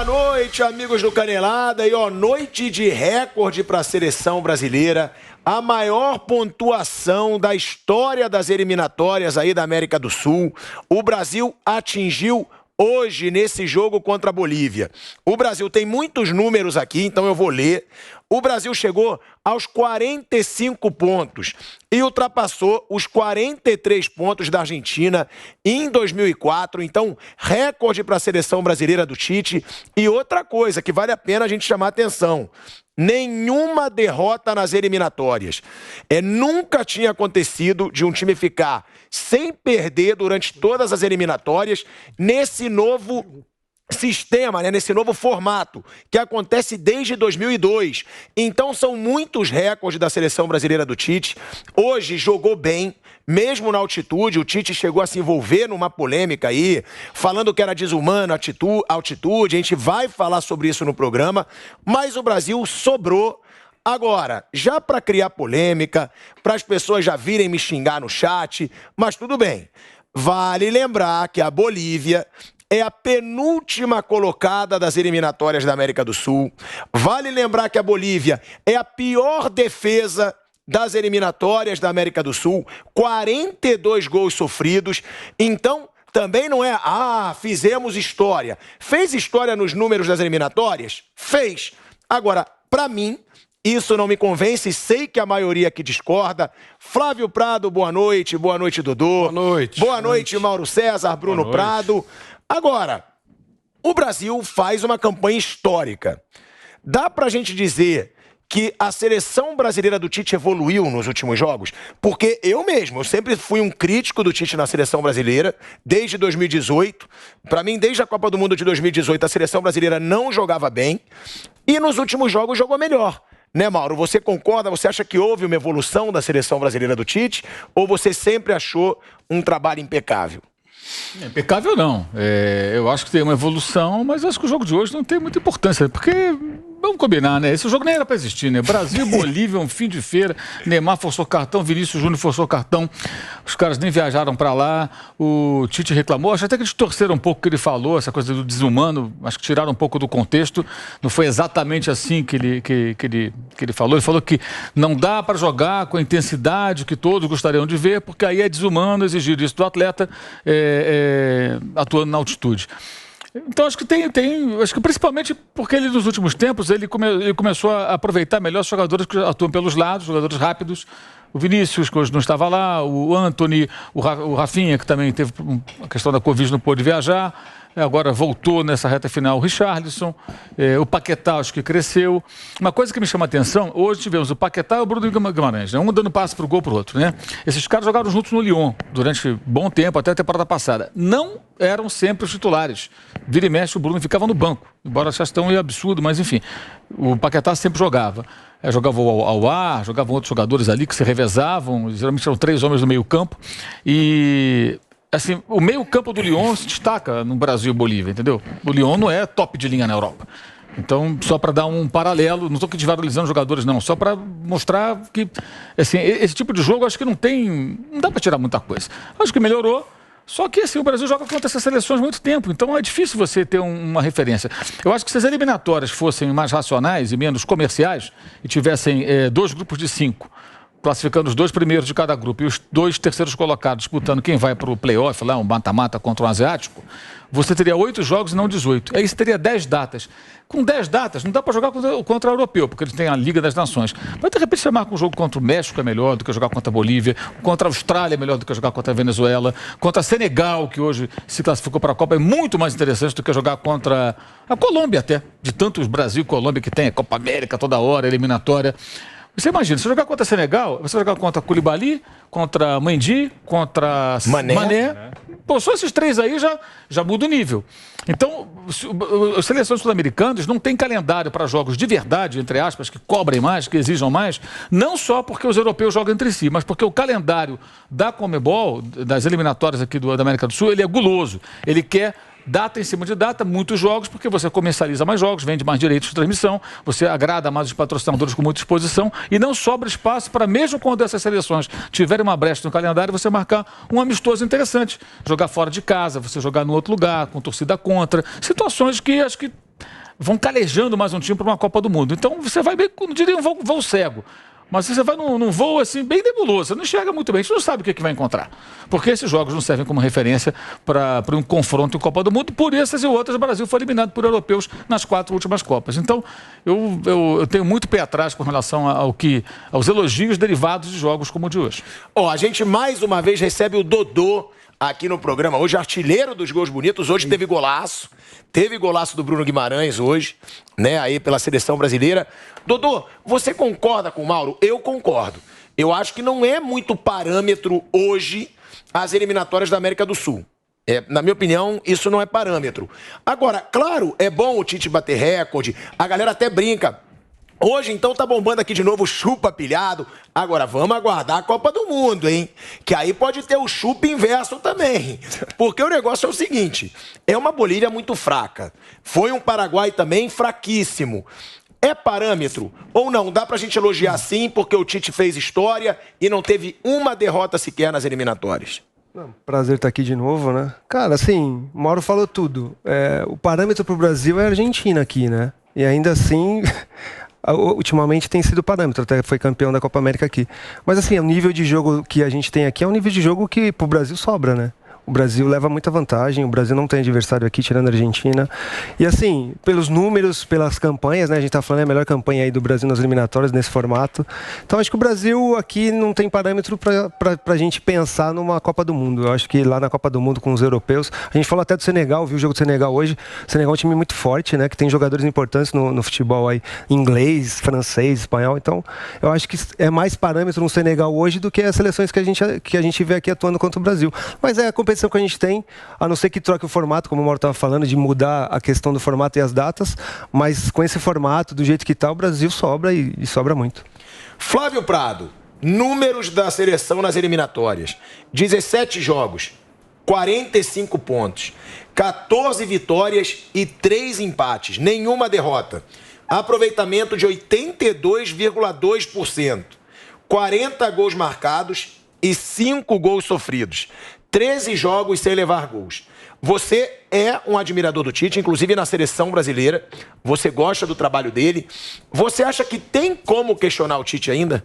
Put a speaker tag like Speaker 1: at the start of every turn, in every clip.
Speaker 1: boa noite, amigos do Canelada. E ó, noite de recorde para a seleção brasileira. A maior pontuação da história das eliminatórias aí da América do Sul. O Brasil atingiu hoje nesse jogo contra a Bolívia. O Brasil tem muitos números aqui, então eu vou ler. O Brasil chegou aos 45 pontos e ultrapassou os 43 pontos da Argentina em 2004. Então, recorde para a seleção brasileira do Tite. E outra coisa que vale a pena a gente chamar a atenção: nenhuma derrota nas eliminatórias. Nunca tinha acontecido de um time ficar sem perder durante todas as eliminatórias nesse novo sistema, nesse novo formato, que acontece desde 2002. Então são muitos recordes da seleção brasileira do Tite. Hoje jogou bem, mesmo na altitude. O Tite chegou a se envolver numa polêmica aí, falando que era desumano a altitude. A gente vai falar sobre isso no programa, mas o Brasil sobrou. Agora, já para criar polêmica, para as pessoas já virem me xingar no chat, mas tudo bem. Vale lembrar que a Bolívia é a penúltima colocada das eliminatórias da América do Sul. Vale lembrar que a Bolívia é a pior defesa das eliminatórias da América do Sul. 42 gols sofridos. Então, também não é, fizemos história. Fez história nos números das eliminatórias? Fez. Agora, para mim, isso não me convence e sei que a maioria aqui discorda. Flávio Prado, boa noite. Boa noite, Dodô.
Speaker 2: Boa noite.
Speaker 1: Boa noite, Mauro César, Bruno Prado. Agora, o Brasil faz uma campanha histórica. Dá pra gente dizer que a seleção brasileira do Tite evoluiu nos últimos jogos? Porque eu sempre fui um crítico do Tite na seleção brasileira, desde 2018. Pra mim, desde a Copa do Mundo de 2018, a seleção brasileira não jogava bem. E nos últimos jogos jogou melhor. Né, Mauro? Você concorda? Você acha que houve uma evolução da seleção brasileira do Tite? Ou você sempre achou um trabalho impecável?
Speaker 3: Impecável não. Eu acho que tem uma evolução, mas acho que o jogo de hoje não tem muita importância, porque, vamos combinar, né? Esse jogo nem era para existir, né? Brasil e Bolívia, um fim de feira, Neymar forçou cartão, Vinícius Júnior forçou cartão, os caras nem viajaram para lá, o Tite reclamou, acho até que eles torceram um pouco o que ele falou, essa coisa do desumano, acho que tiraram um pouco do contexto, não foi exatamente assim que ele falou. Ele falou que não dá para jogar com a intensidade que todos gostariam de ver, porque aí é desumano exigir isso do atleta atuando na altitude. Então acho que acho que principalmente porque ele nos últimos tempos ele começou a aproveitar melhor os jogadores que atuam pelos lados, jogadores rápidos. O Vinícius, que hoje não estava lá, o Antony, o Rafinha, que também teve a questão da Covid, não pôde viajar. Agora voltou nessa reta final o Richarlison, o Paquetá acho que cresceu. Uma coisa que me chama a atenção, hoje tivemos o Paquetá e o Bruno Guimarães, né? Um dando passe para o gol para o outro, né? Esses caras jogaram juntos no Lyon durante bom tempo, até a temporada passada. Não eram sempre os titulares. Vira e mexe, o Bruno ficava no banco, embora achasse tão absurdo, mas enfim, o Paquetá sempre jogava. Jogava ao ar, jogavam outros jogadores ali que se revezavam, geralmente eram 3 homens no meio campo, e assim, o meio campo do Lyon se destaca no Brasil e Bolívia, entendeu? O Lyon não é top de linha na Europa. Então, só para dar um paralelo, não estou aqui desvalorizando jogadores não, só para mostrar que assim, esse tipo de jogo acho que não dá para tirar muita coisa. Acho que melhorou. Só que assim, o Brasil joga contra essas seleções há muito tempo, então é difícil você ter uma referência. Eu acho que se as eliminatórias fossem mais racionais e menos comerciais, e tivessem 2 grupos de 5, classificando os 2 primeiros de cada grupo e os 2 terceiros colocados disputando quem vai para o play-off, lá, um mata-mata contra um asiático, você teria 8 jogos e não 18. Aí você teria 10 datas. Com 10 datas, não dá para jogar contra o europeu, porque eles têm a Liga das Nações. Mas, de repente, você marca um jogo contra o México é melhor do que jogar contra a Bolívia, contra a Austrália é melhor do que jogar contra a Venezuela, contra a Senegal, que hoje se classificou para a Copa, é muito mais interessante do que jogar contra a Colômbia até, de tantos Brasil e Colômbia que tem, a Copa América toda hora, eliminatória. Você imagina, se jogar contra Senegal, você vai jogar contra Koulibaly, contra Mendy, contra Mané. Pô, só esses 3 aí já muda o nível. Então, as seleções sul-americanas não têm calendário para jogos de verdade, entre aspas, que cobrem mais, que exijam mais, não só porque os europeus jogam entre si, mas porque o calendário da Conmebol, das eliminatórias aqui da América do Sul, ele é guloso. Ele quer data em cima de data, muitos jogos, porque você comercializa mais jogos, vende mais direitos de transmissão, você agrada mais os patrocinadores com muita exposição e não sobra espaço para, mesmo quando essas seleções tiverem uma brecha no calendário, você marcar um amistoso interessante. Jogar fora de casa, você jogar no outro lugar, com torcida contra. Situações que acho que vão calejando mais um time para uma Copa do Mundo. Então você vai bem, não diria um voo cego, mas você vai num voo assim, bem nebuloso, você não enxerga muito bem, a gente não sabe o que vai encontrar. Porque esses jogos não servem como referência para um confronto em Copa do Mundo, por essas e outras o Brasil foi eliminado por europeus nas 4 últimas Copas. Então eu tenho muito pé atrás com relação aos elogios derivados de jogos como o de hoje.
Speaker 1: A gente mais uma vez recebe o Dodô aqui no programa, hoje artilheiro dos gols bonitos, hoje teve golaço do Bruno Guimarães hoje, né, aí pela seleção brasileira. Dodô, você concorda com o Mauro? Eu concordo. Eu acho que não é muito parâmetro hoje as eliminatórias da América do Sul. Na minha opinião, isso não é parâmetro. Agora, claro, é bom o Tite bater recorde, a galera até brinca. Hoje, então, tá bombando aqui de novo o chupa pilhado. Agora, vamos aguardar a Copa do Mundo, hein? Que aí pode ter o chupa inverso também. Porque o negócio é o seguinte, é uma Bolívia muito fraca. Foi um Paraguai também fraquíssimo. É parâmetro ou não? Dá pra gente elogiar sim, porque o Tite fez história e não teve uma derrota sequer nas eliminatórias.
Speaker 2: Prazer estar aqui de novo, né? Cara, assim, o Mauro falou tudo. O parâmetro pro Brasil é a Argentina aqui, né? E ainda assim... ultimamente tem sido parâmetro, até foi campeão da Copa América aqui. Mas assim, o nível de jogo que a gente tem aqui é um nível de jogo que pro Brasil sobra, né? O Brasil leva muita vantagem, o Brasil não tem adversário aqui, tirando a Argentina. E assim, pelos números, pelas campanhas, né? A gente tá falando, é a melhor campanha aí do Brasil nas eliminatórias, nesse formato. Então acho que o Brasil aqui não tem parâmetro pra gente pensar numa Copa do Mundo. Eu acho que lá na Copa do Mundo com os europeus, a gente falou até do Senegal, viu o jogo do Senegal hoje. O Senegal é um time muito forte, né? Que tem jogadores importantes no futebol aí, inglês, francês, espanhol. Então eu acho que é mais parâmetro no Senegal hoje do que as seleções que a gente vê aqui atuando contra o Brasil. Mas é a competição que a gente tem, a não ser que troque o formato, como o Mauro estava falando, de mudar a questão do formato e as datas, mas com esse formato, do jeito que está, o Brasil sobra e sobra muito.
Speaker 1: Flávio Prado, números da seleção nas eliminatórias: 17 jogos, 45 pontos, 14 vitórias e 3 empates, nenhuma derrota. Aproveitamento de 82,2%, 40 gols marcados e 5 gols sofridos. 13 jogos sem levar gols. Você é um admirador do Tite, inclusive na seleção brasileira. Você gosta do trabalho dele. Você acha que tem como questionar o Tite ainda?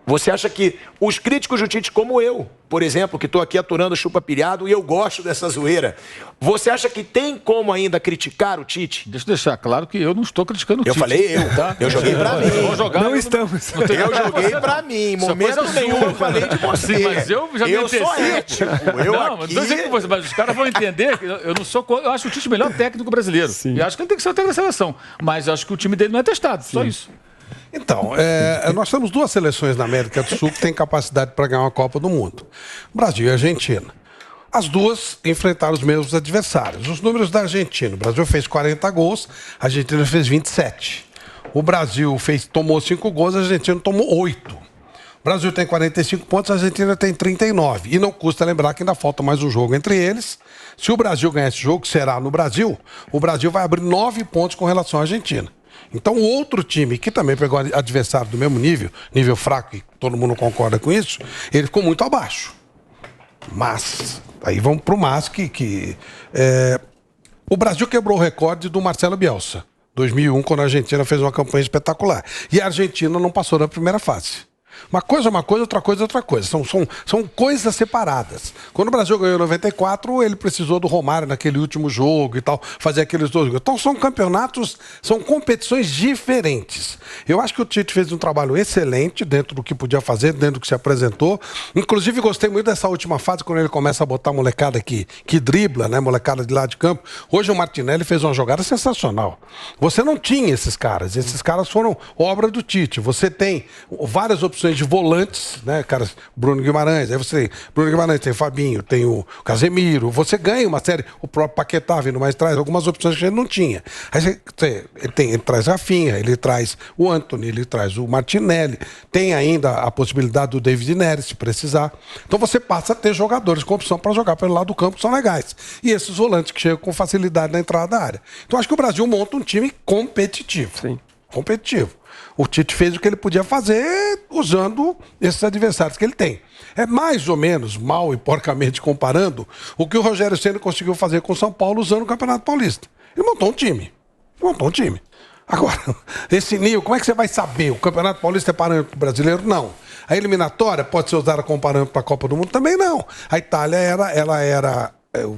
Speaker 1: Você acha que os críticos do Tite, como eu, por exemplo, que estou aqui aturando chupa pilhado e eu gosto dessa zoeira, você acha que tem como ainda criticar o Tite?
Speaker 3: Deixa eu deixar claro que eu não estou criticando o Tite.
Speaker 1: Eu falei tá? Eu joguei pra mim.
Speaker 2: Não estamos.
Speaker 1: Eu joguei pra mim. Em momento nenhum eu falei de você.
Speaker 3: Sim, mas eu já me antecipo.
Speaker 1: Sou ético.
Speaker 3: Mas os caras vão entender que eu não sou... Eu acho o Tite o melhor técnico brasileiro. Sim. E acho que ele tem que ser o técnico da seleção. Mas eu acho que o time dele não é testado. Sim. Só isso.
Speaker 4: Então, nós temos 2 seleções na América do Sul que têm capacidade para ganhar uma Copa do Mundo: Brasil e Argentina. As duas enfrentaram os mesmos adversários. Os números da Argentina: o Brasil fez 40 gols, a Argentina fez 27. O Brasil tomou 5 gols, a Argentina tomou 8. O Brasil tem 45 pontos, a Argentina tem 39. E não custa lembrar que ainda falta mais um jogo entre eles. Se o Brasil ganhar esse jogo, que será no Brasil, o Brasil vai abrir 9 pontos com relação à Argentina. Então, o outro time, que também pegou adversário do mesmo nível fraco, e todo mundo concorda com isso, ele ficou muito abaixo. Mas, aí vamos para o mas o Brasil quebrou o recorde do Marcelo Bielsa, 2001, quando a Argentina fez uma campanha espetacular. E a Argentina não passou da primeira fase. Uma coisa é uma coisa, outra coisa é outra coisa. São coisas separadas. Quando o Brasil ganhou em 94, ele precisou do Romário naquele último jogo e tal, fazer aqueles 2 gols. Então são campeonatos, são competições diferentes. Eu acho que o Tite fez um trabalho excelente dentro do que podia fazer, dentro do que se apresentou. Inclusive, gostei muito dessa última fase, quando ele começa a botar a molecada que dribla, né? Molecada de lá de campo. Hoje o Martinelli fez uma jogada sensacional. Você não tinha esses caras foram obra do Tite. Você tem várias opções de volantes, né, caras, Bruno Guimarães, aí você tem Bruno Guimarães, tem o Fabinho, tem o Casemiro, você ganha uma série, o próprio Paquetá vindo mais atrás, algumas opções que ele não tinha. Aí ele traz Rafinha, ele traz o Antony, ele traz o Martinelli, tem ainda a possibilidade do David Neres, se precisar. Então você passa a ter jogadores com opção para jogar pelo lado do campo, que são legais. E esses volantes que chegam com facilidade na entrada da área. Então acho que o Brasil monta um time competitivo.
Speaker 2: Sim.
Speaker 4: Competitivo. O Tite fez o que ele podia fazer usando esses adversários que ele tem. É mais ou menos, mal e porcamente comparando, o que o Rogério Ceni conseguiu fazer com o São Paulo usando o Campeonato Paulista. Ele montou um time. montou um time. Agora, esse nível, como é que você vai saber? O Campeonato Paulista é parâmetro brasileiro? Não. A eliminatória pode ser usada como parâmetro para a Copa do Mundo? Também não. A Itália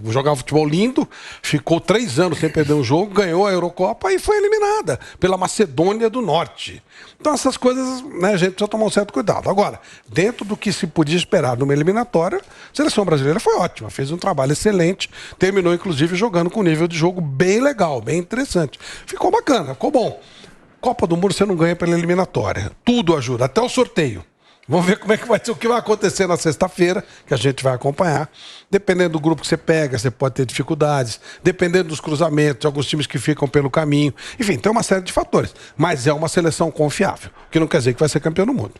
Speaker 4: jogava futebol lindo, ficou 3 anos sem perder um jogo, ganhou a Eurocopa e foi eliminada pela Macedônia do Norte. Então essas coisas, né, a gente precisa tomar um certo cuidado. Agora, dentro do que se podia esperar numa eliminatória, a seleção brasileira foi ótima, fez um trabalho excelente, terminou inclusive jogando com um nível de jogo bem legal, bem interessante. Ficou bacana, ficou bom. Copa do Mundo você não ganha pela eliminatória. Tudo ajuda, até o sorteio. Vamos ver como é que vai ser, o que vai acontecer na sexta-feira, que a gente vai acompanhar. Dependendo do grupo que você pega, você pode ter dificuldades. Dependendo dos cruzamentos, de alguns times que ficam pelo caminho. Enfim, tem uma série de fatores. Mas é uma seleção confiável, o que não quer dizer que vai ser campeão do mundo.